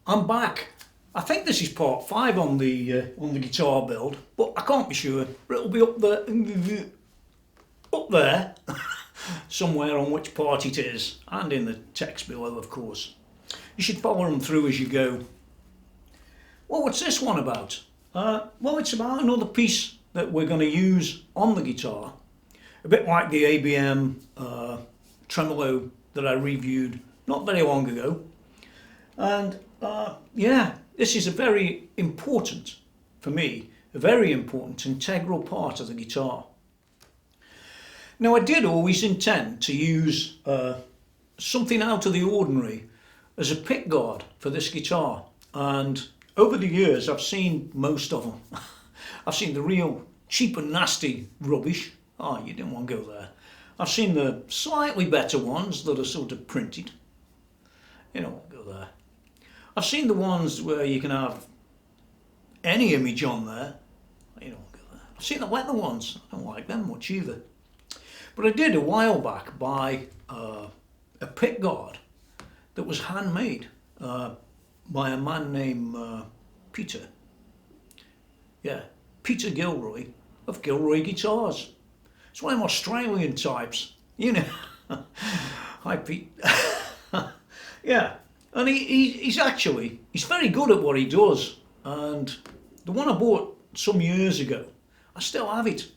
I'm back. I think this is part 5 on the guitar build, but I can't be sure. It'll be up there somewhere on which part it is, and in the text below, of course. You should follow them through as you go. Well, what's this one about? Well, it's about another piece that we're going to use on the guitar, a bit like the ABM tremolo that I reviewed not very long ago. And yeah, this is a very important, for me, a very important integral part of the guitar. Now, I did always intend to use something out of the ordinary as a pickguard for this guitar, and over the years I've seen most of them. I've seen the real cheap and nasty rubbish. Oh, you didn't want to go there. I've seen the slightly better ones that are sort of printed. You don't want to go there. I've seen the ones where you can have any image on there. You don't want to go there. I've seen the leather ones. I don't like them much either. But I did a while back buy a pickguard that was handmade by a man named Peter. Yeah, Peter Gilroy of Gilroy Guitars. It's one of them Australian types, you know. Hi, Pete. Yeah, and he's very good at what he does. And the one I bought some years ago, I still have it.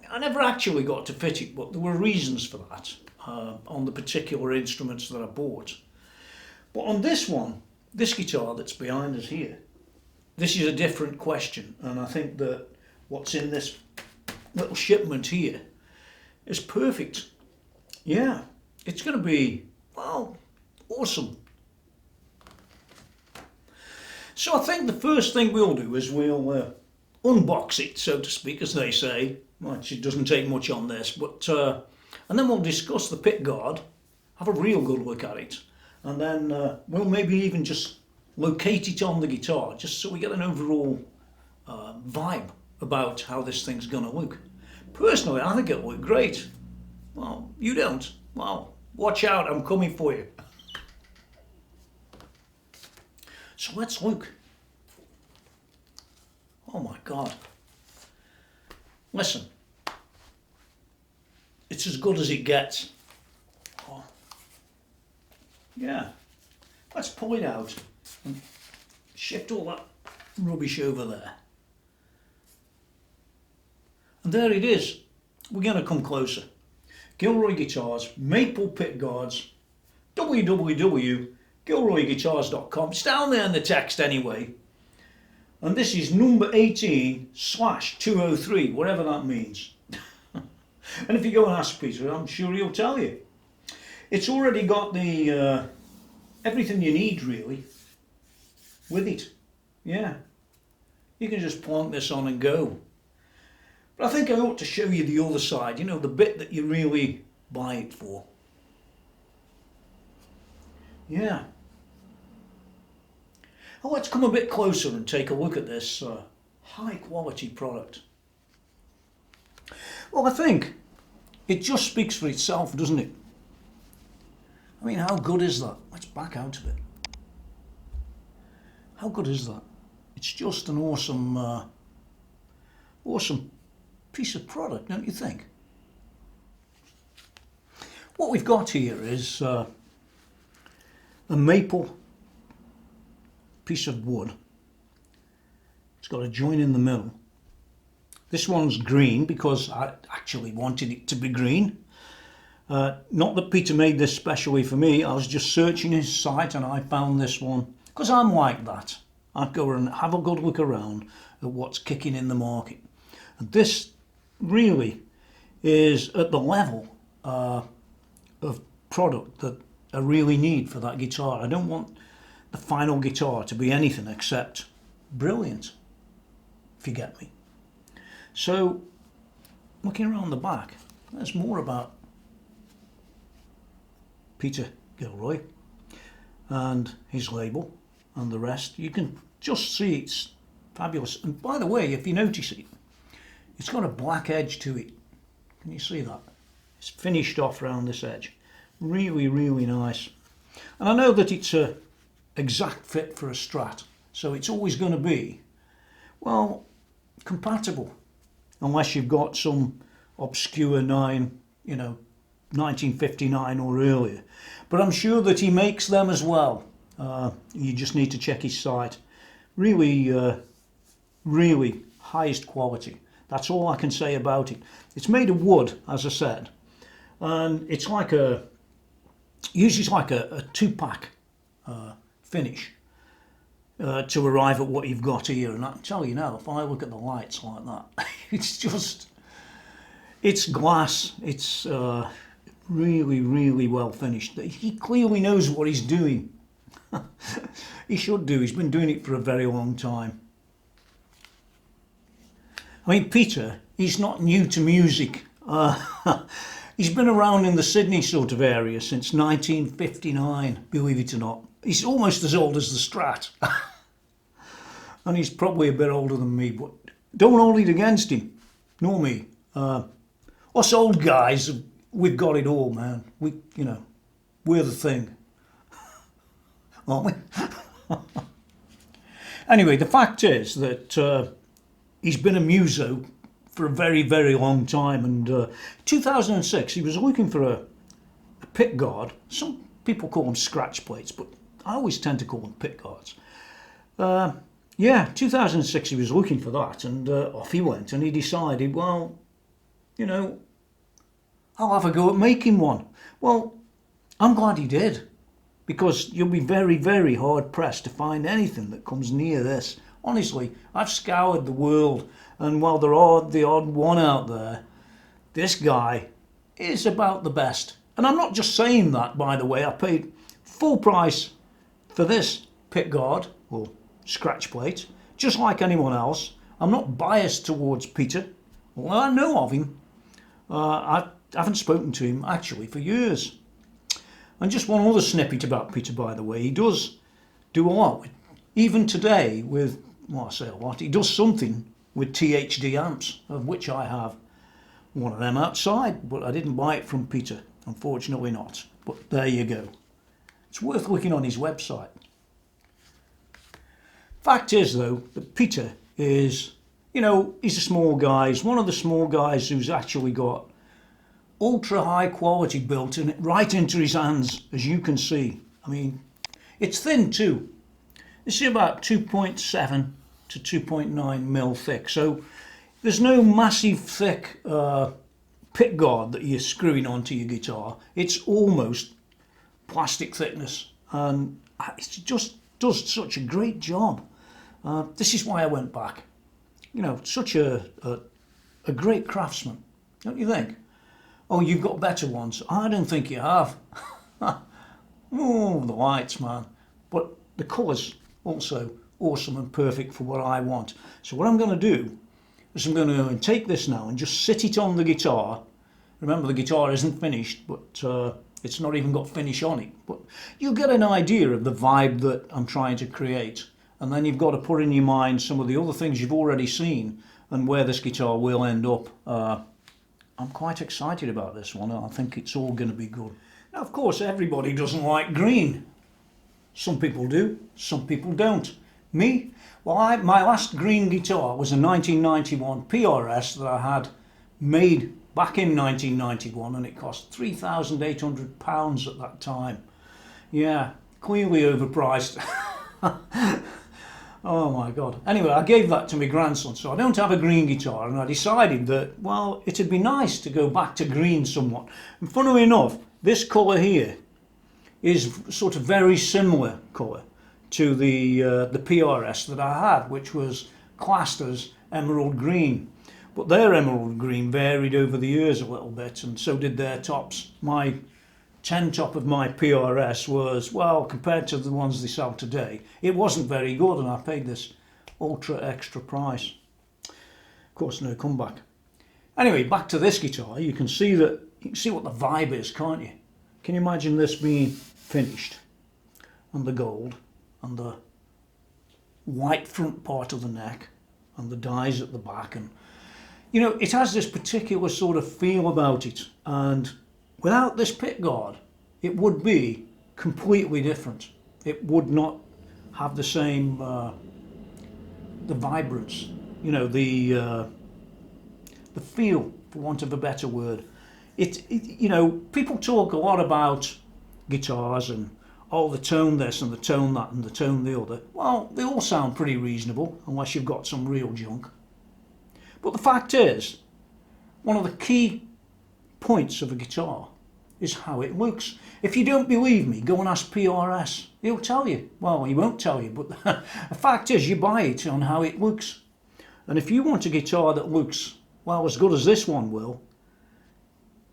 I never actually got to fit it, but there were reasons for that on the particular instruments that I bought. But on this one, this guitar that's behind us here, this is a different question, and I think that what's in this little shipment here is perfect. Yeah, it's going to be, well, awesome. So I think the first thing we'll do is we'll unbox it, so to speak, as they say. Well, it doesn't take much on this, but and then we'll discuss the pickguard, have a real good look at it, and then we'll maybe even just locate it on the guitar, just so we get an overall vibe about how this thing's going to look. Personally, I think it'll look great. Well, you don't. Well, watch out, I'm coming for you. So let's look. Oh my God. Listen. It's as good as it gets. Oh. Yeah. Let's pull it out and shift all that rubbish over there. And there it is. We're going to come closer. Gilroy Guitars, Maple Pickguards, www.gilroyguitars.com. It's down there in the text anyway. And this is number 18/203, whatever that means. And if you go and ask Peter, I'm sure he'll tell you. It's already got the everything you need really with it. Yeah. You can just plonk this on and go. But I think I ought to show you the other side, you know, the bit that you really buy it for. Yeah. Oh, let's come a bit closer and take a look at this high quality product. Well, I think it just speaks for itself, doesn't it? I mean, how good is that? Let's back out of it. How good is that? It's just an awesome, awesome piece of product, don't you think? What we've got here is a maple piece of wood. It's got a joint in the middle. This one's green because I actually wanted it to be green. Not that Peter made this specially for me. I was just searching his site and I found this one because I'm like that. I'd go and have a good look around at what's kicking in the market. And this really is at the level of product that I really need for that guitar. I don't want the final guitar to be anything except brilliant, if you get me. So, looking around the back, there's more about Peter Gilroy and his label and the rest. You can just see it's fabulous. And by the way, if you notice it, it's got a black edge to it. Can you see that? It's finished off around this edge. Really, really nice. And I know that it's a exact fit for a Strat. So it's always going to be, well, compatible. Unless you've got some obscure 1959 or earlier. But I'm sure that he makes them as well. You just need to check his site. Really, really highest quality. That's all I can say about it. It's made of wood, as I said, and it's like usually like a 2-pack finish to arrive at what you've got here. And I can tell you now, if I look at the lights like that, it's glass. It's really, really well finished. He clearly knows what he's doing. He should do. He's been doing it for a very long time. I mean, Peter, he's not new to music. He's been around in the Sydney sort of area since 1959, believe it or not. He's almost as old as the Strat. And he's probably a bit older than me, but don't hold it against him, nor me. Us old guys, we've got it all, man. We're the thing, aren't we? Anyway, the fact is that he's been a muso for a very, very long time, and 2006 he was looking for a pick guard. Some people call them scratch plates, but I always tend to call them pick guards. Yeah, 2006 he was looking for that, and off he went, and he decided, well, I'll have a go at making one. Well, I'm glad he did, because you'll be very, very hard pressed to find anything that comes near this. Honestly, I've scoured the world, and while there are the odd one out there, this guy is about the best. And I'm not just saying that, by the way. I paid full price for this pick guard, or scratch plate, just like anyone else. I'm not biased towards Peter. Well, I know of him. I haven't spoken to him, actually, for years. And just one other snippet about Peter, by the way. He does do a lot, even today, with, well, I say a lot, he does something with THD amps, of which I have one of them outside, but I didn't buy it from Peter, unfortunately not. But there you go. It's worth looking on his website. Fact is, though, that Peter is, he's a small guy. He's one of the small guys who's actually got ultra high quality built in right into his hands, as you can see. I mean, it's thin too. This is about 2.7 to 2.9 mil thick, so there's no massive thick pick guard that you're screwing onto your guitar. It's almost plastic thickness, and it just does such a great job. This is why I went back. Such a great craftsman, don't you think? Oh, you've got better ones. I don't think you have. Oh, the lights, man. But the colours also awesome and perfect for what I want. So what I'm going to do is I'm going to take this now and just sit it on the guitar. Remember, the guitar isn't finished, but it's not even got finish on it. But you get an idea of the vibe that I'm trying to create. And then you've got to put in your mind some of the other things you've already seen and where this guitar will end up. I'm quite excited about this one. I think it's all going to be good. Now, of course, everybody doesn't like green. Some people do, some people don't. Me? Well, my last green guitar was a 1991 PRS that I had made back in 1991, and it cost £3,800 at that time. Yeah, clearly overpriced. Oh my God. Anyway, I gave that to my grandson, so I don't have a green guitar, and I decided that, well, it'd be nice to go back to green somewhat. And funnily enough, this colour here is sort of very similar colour to the PRS that I had, which was classed as emerald green. But their emerald green varied over the years a little bit, and so did their tops. My 10 top of my PRS was, well, compared to the ones they sell today, it wasn't very good, and I paid this ultra extra price. Of course, no comeback. Anyway, back to this guitar. You can see what the vibe is, can't you? Can you imagine this being finished, and the gold, and the white front part of the neck, and the dies at the back, and it has this particular sort of feel about it, and without this pick guard, it would be completely different. it would not have the same the vibrance, you know, the feel, for want of a better word. You know, people talk a lot about guitars and oh, the tone this and the tone that and the tone the other. Well, they all sound pretty reasonable unless you've got some real junk. But the fact is, one of the key points of a guitar is how it looks. If you don't believe me, go and ask PRS. He'll tell you. Well, he won't tell you, but the fact is you buy it on how it looks. And if you want a guitar that looks, well, as good as this one will,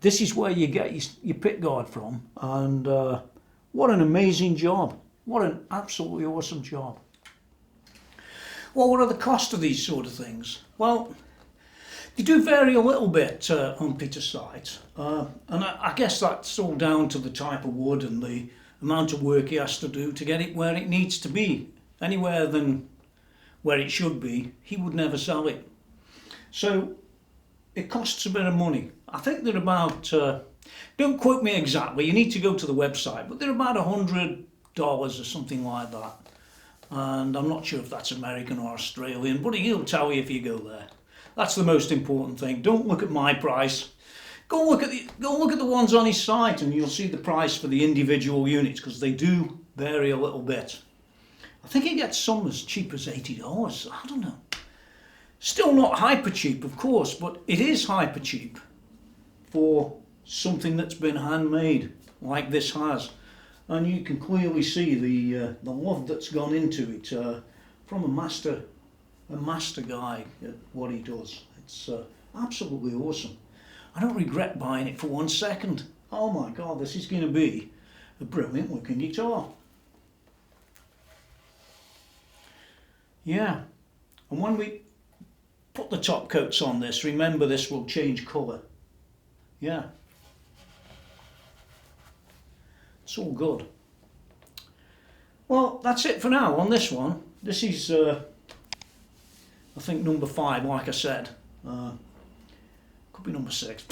this is where you get your pickguard from. And what an amazing job. What an absolutely awesome job. Well, what are the cost of these sort of things? Well, they do vary a little bit on Peter's site, and I guess that's all down to the type of wood and the amount of work he has to do to get it where it needs to be. Anywhere than where it should be, he would never sell it. So it costs a bit of money. I think they're about, don't quote me exactly, you need to go to the website, but they're about $100 or something like that. And I'm not sure if that's American or Australian, but he'll tell you if you go there. That's the most important thing. Don't look at my price. Go look at the ones on his site, and you'll see the price for the individual units, because they do vary a little bit. I think he gets some as cheap as $80. I don't know. Still not hyper cheap, of course, but it is hyper cheap for something that's been handmade like this has. And you can clearly see the love that's gone into it from a master guy at what he does. It's absolutely awesome. I don't regret buying it for 1 second. Oh my God, this is going to be a brilliant looking guitar. Yeah, and when we put the top coats on this, remember this will change colour. Yeah, it's all good. Well, that's it for now on this one. This is I think number 5, like I said. Could be number 6.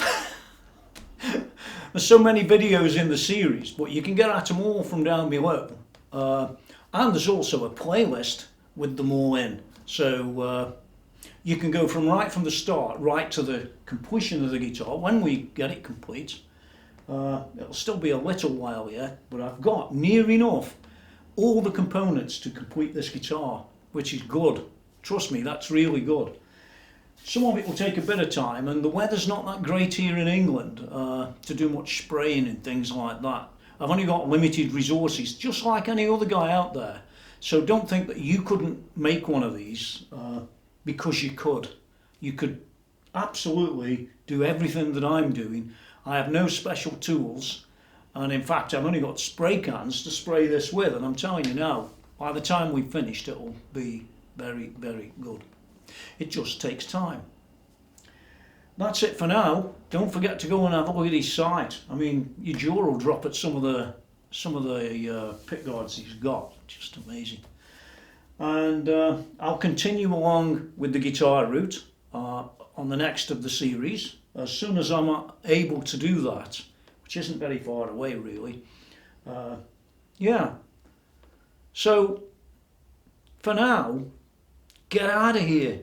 There's so many videos in the series, but you can get at them all from down below. And there's also a playlist with them all in. So you can go right from the start, right to the completion of the guitar. When we get it complete, it'll still be a little while yet, but I've got near enough all the components to complete this guitar, which is good. Trust me, that's really good. Some of it will take a bit of time, and the weather's not that great here in England to do much spraying and things like that. I've only got limited resources, just like any other guy out there. So don't think that you couldn't make one of these because you could. You could absolutely do everything that I'm doing. I have no special tools, and in fact I've only got spray cans to spray this with, and I'm telling you now, by the time we've finished it'll be very, very good. It just takes time. That's it for now. Don't forget to go and have a look at his site. I mean, your jaw will drop at some of the pickguards he's got. Just amazing. And I'll continue along with the guitar route on the next of the series as soon as I'm able to do that, which isn't very far away really. Yeah. So for now, get out of here.